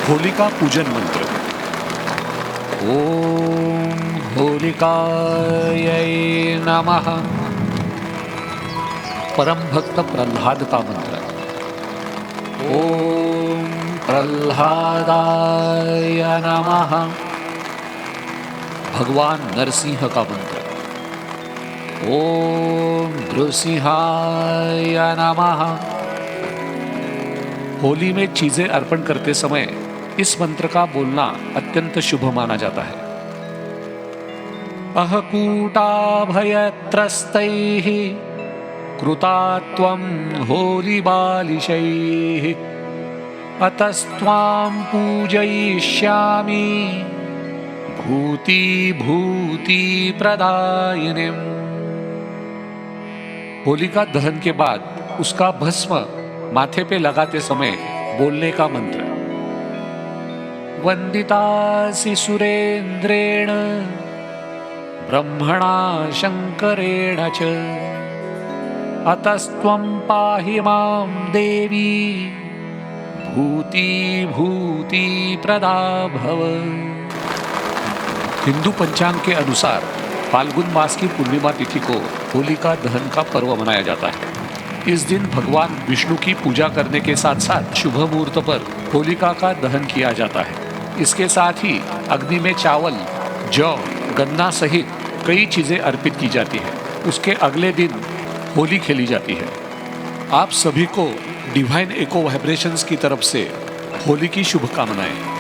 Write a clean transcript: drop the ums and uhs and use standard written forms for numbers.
होलिका पूजन मंत्र। ओम होलिकायै नमः। परम भक्त प्रह्लाद का मंत्र। ओम प्रह्लादाय नमः। भगवान नरसिंह का मंत्र। ओम नृसिंहाय नमः। होली में चीजें अर्पण करते समय इस मंत्र का बोलना अत्यंत शुभ माना जाता है। अहकूटाभयत्रस्तैः कृता त्वं होलिबालिशैः अतस्त्वां पूजयिष्यामि भूति प्रदायिनीम्। होलिका दहन के बाद उसका भस्म माथे पे लगाते समय बोलने का मंत्र। वंदितासि सुरेंद्रेण ब्रह्मणा शंकरेण च अतस्त्वं पाहि मां देवी भूति प्रदा भव। हिंदू पंचांग के अनुसार फाल्गुन मास की पूर्णिमा तिथि को होलिका दहन का पर्व मनाया जाता है। इस दिन भगवान विष्णु की पूजा करने के साथ साथ शुभ मुहूर्त पर होलिका का दहन किया जाता है। इसके साथ ही अग्नि में चावल, जौ, गन्ना सहित कई चीजें अर्पित की जाती है। उसके अगले दिन होली खेली जाती है। आप सभी को डिवाइन एको वाइब्रेशंस की तरफ से होली की शुभकामनाएं।